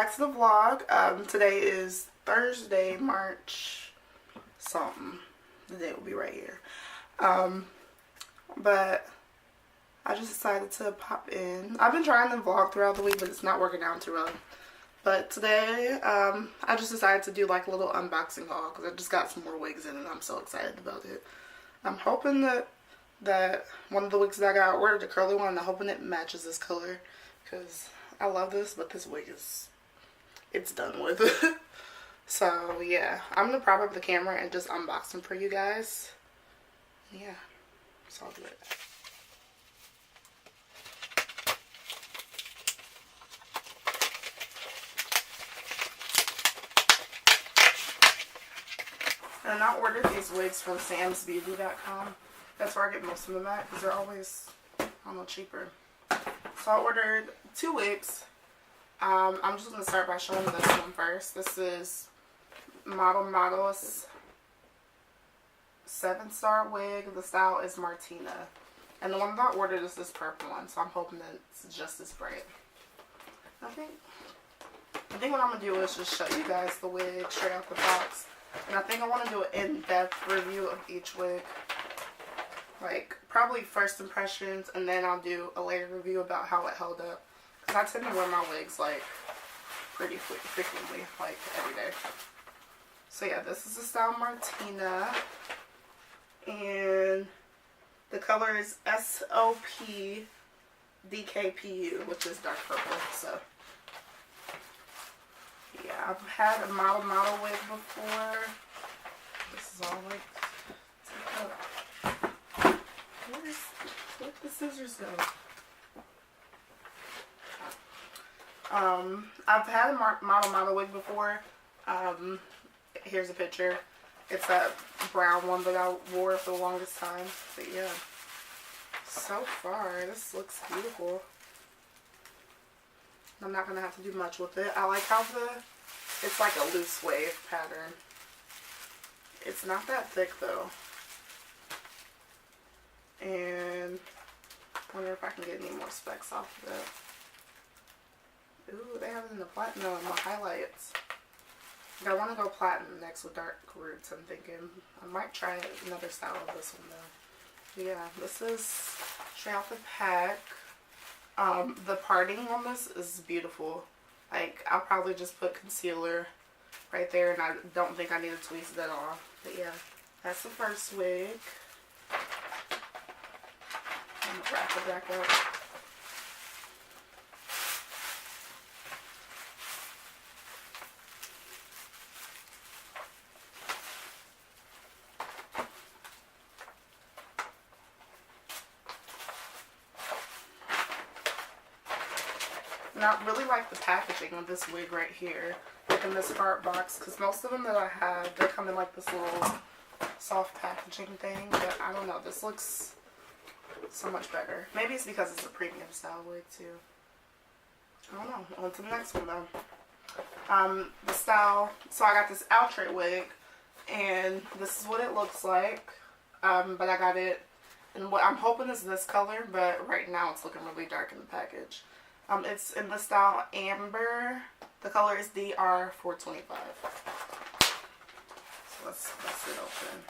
back to the vlog. Today is Thursday, March something. The date will be right here. But I just decided to pop in. I've been trying to vlog throughout the week, but it's not working out too well. But today, I just decided to do like a little unboxing haul because I just got some more wigs in and I'm so excited about it. I'm hoping that one of the wigs that I got ordered, the curly one, I'm hoping it matches this color because I love this, but this wig it's done with. So yeah, I'm gonna prop up the camera and just unbox them for you guys. Yeah, so I'll do it. And I ordered these wigs from samsbeauty.com. That's where I get most of them at because they're always, I don't know, cheaper. So I ordered 2 wigs. I'm just going to start by showing this one first. This is Model's 7-star wig. The style is Martina. And the one that I ordered is this purple one, so I'm hoping that it's just as bright. I think what I'm going to do is just show you guys the wig straight out the box. And I think I want to do an in-depth review of each wig. Like, probably first impressions, and then I'll do a later review about how it held up. Because I tend to wear my wigs, like, pretty frequently, like, every day. So, yeah, this is the style Martina. And the color is SOP DKPU, which is dark purple, so. Yeah, I've had a model wig before. This is all like, where'd the scissors go? I've had a model wig before. Here's a picture. It's that brown one that I wore for the longest time. But yeah, so far this looks beautiful. I'm not gonna have to do much with it. I like how it's like a loose wave pattern. It's not that thick though. And I wonder if I can get any more specs off of it. Ooh, they have it in the platinum, my highlights. I want to go platinum next with dark roots, I'm thinking. I might try another style of this one though. But yeah, this is straight off the pack. The parting on this is beautiful. Like, I'll probably just put concealer right there, and I don't think I need to tweeze that off. But yeah, that's the first wig. I'm gonna wrap it back up. And I really like the packaging of this wig right here, like in this heart box, because most of them that I have, they come in like this little soft packaging thing, but I don't know, this looks so much better. Maybe it's because it's a premium style wig too. I don't know. On to the next one though. The style, so I got this Outre wig, and this is what it looks like, but I got it in what I'm hoping is this color, but right now it's looking really dark in the package. It's in the style Amber. The color is DR425. So let's bust it open.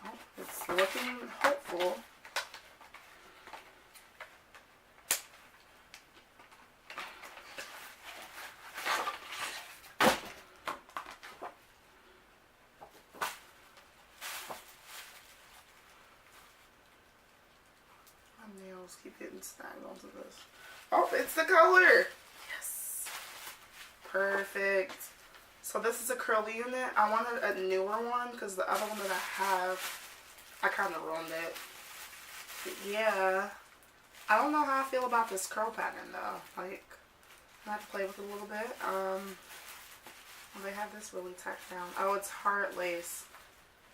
Oh, it's looking hopeful. Nails keep getting snagged onto this. Oh, it's the color! Yes! Perfect. So this is a curly unit. I wanted a newer one because the other one that I have, I kind of ruined it. But yeah, I don't know how I feel about this curl pattern though. Like, I have to play with it a little bit. They have this really tacked down. Oh, it's heart lace.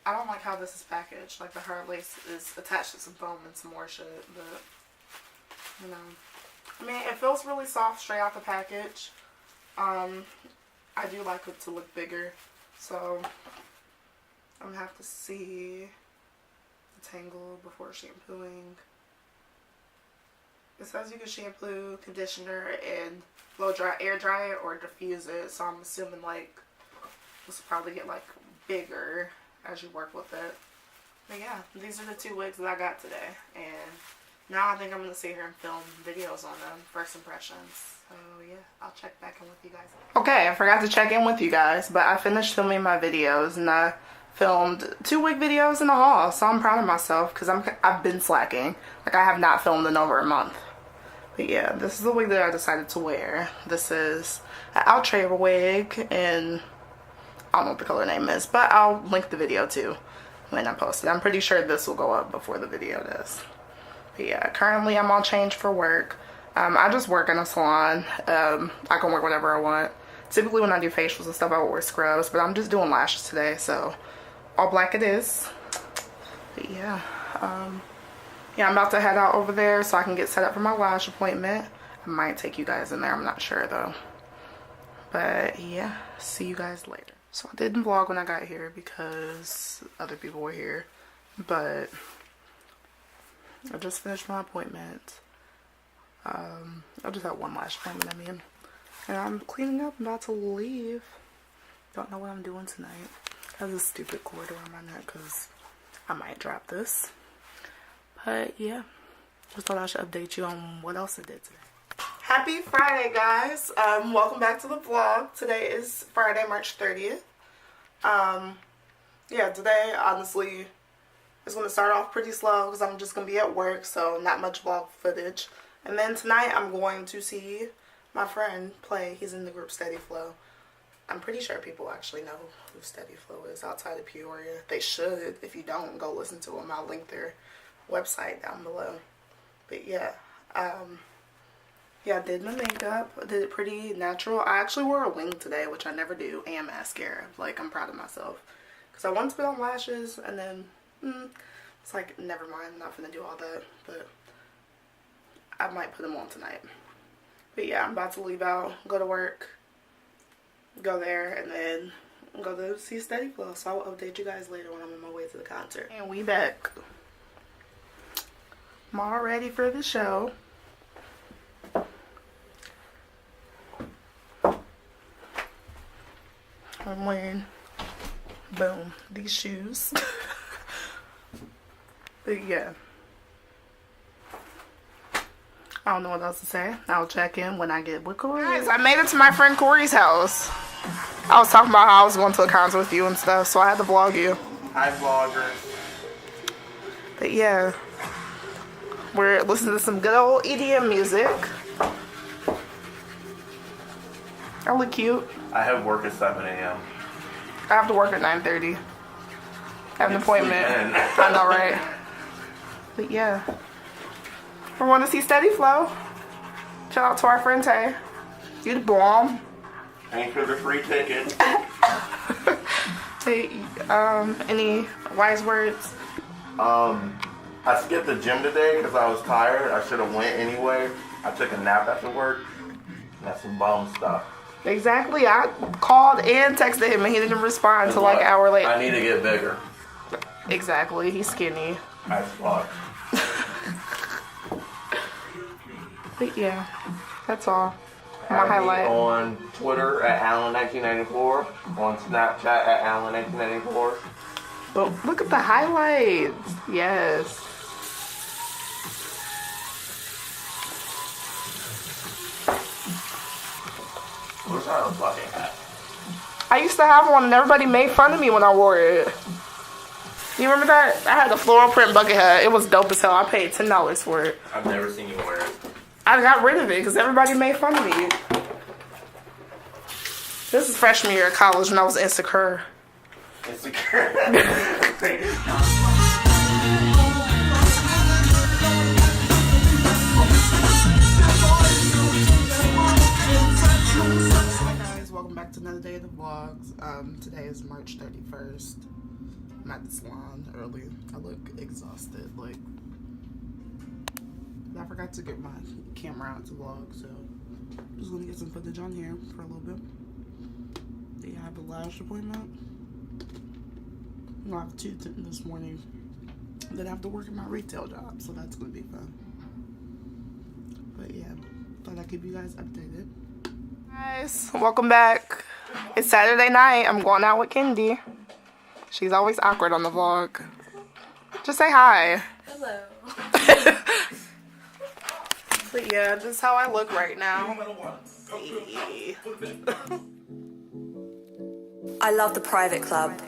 I don't like how this is packaged. Like, the heart lace is attached to some foam and some more shit, but, you know. I mean, it feels really soft straight out the package. I do like it to look bigger, so I'm going to have to see the tangle before shampooing. It says you can shampoo, conditioner, and blow dry, air dry it or diffuse it. So I'm assuming like this will probably get like bigger as you work with it. But yeah, these are the 2 wigs that I got today, and now I think I'm gonna sit here and film videos on them, first impressions. So yeah, I'll check back in with you guys. Okay, I forgot to check in with you guys, but I finished filming my videos and I filmed 2 wig videos in a haul, so I'm proud of myself because I've been slacking. Like I have not filmed in over a month. But yeah, this is the wig that I decided to wear. This is an Outre wig, and I don't know what the color name is, but I'll link the video too when I post it. I'm pretty sure this will go up before the video does. But yeah, currently I'm on change for work. I just work in a salon. I can wear whatever I want. Typically when I do facials and stuff, I would wear scrubs, but I'm just doing lashes today, so all black it is. But yeah, yeah, I'm about to head out over there so I can get set up for my lash appointment. I might take you guys in there, I'm not sure though. But yeah, see you guys later. So I didn't vlog when I got here because other people were here, but I just finished my appointment. I just had one lash appointment, and I'm cleaning up. I'm about to leave. Don't know what I'm doing tonight. I have this stupid cord around my neck because I might drop this. But yeah, just thought I should update you on what else I did today. Happy Friday, guys. Welcome back to the vlog. Today is Friday, March 30th. Yeah, today honestly is going to start off pretty slow because I'm just going to be at work, so not much vlog footage. And then tonight I'm going to see my friend play. He's in the group Steady Flow. I'm pretty sure people actually know who Steady Flow is outside of Peoria. They should. If you don't, go listen to them. I'll link their website down below. But yeah, yeah, I did my makeup. I did it pretty natural. I actually wore a wing today, which I never do, and mascara. Like, I'm proud of myself. Because I wanted to put on lashes, and then, it's like, never mind. I'm not going to do all that. But I might put them on tonight. But yeah, I'm about to leave out, go to work, go there, and then go to see Steady Flow. So I'll update you guys later when I'm on my way to the concert. And we back. I'm all ready for the show. I'm wearing, boom, these shoes. But yeah, I don't know what else to say. I'll check in when I get with Corey. Guys, I made it to my friend Corey's house. I was talking about how I was going to a concert with you and stuff, so I had to vlog you. Hi, vloggers. But yeah, we're listening to some good old EDM music. I look cute. I have work at 7 a.m. I have to work at 9:30. I have an appointment. I know, right? But yeah, we're going to see Steady Flow. Shout out to our friend Tay. You the bomb. Thanks for the free ticket. Hey, any wise words? I skipped the gym today because I was tired. I should have went anyway. I took a nap after work. That's some bum stuff. Exactly. I called and texted him and he didn't respond until like an hour later. I need to get bigger. Exactly. He's skinny. As fuck. But yeah, that's all. My Add me highlight. on Twitter at Allen1994. On Snapchat at Allen1994. But look at the highlights. Yes. Where's our fucking hat? I used to have one and everybody made fun of me when I wore it. You remember that? I had the floral print bucket hat. It was dope as hell. I paid $10 for it. I've never seen you wear it. I got rid of it because everybody made fun of me. This is freshman year of college when I was insecure. Insecure. Welcome back to another day of the vlogs. Today is March 31st. I'm at the salon early. I look exhausted. Like, I forgot to get my camera out to vlog, so I'm just gonna get some footage on here for a little bit. Then I have a lash appointment. I have 2 this morning. Then I have to work at my retail job, so that's gonna be fun. Thought I'd keep you guys updated. Guys, welcome back. It's Saturday night. I'm going out with Kendi. She's always awkward on the vlog. Just say hi. Hello. But yeah, this is how I look right now. Hey. I love the private club.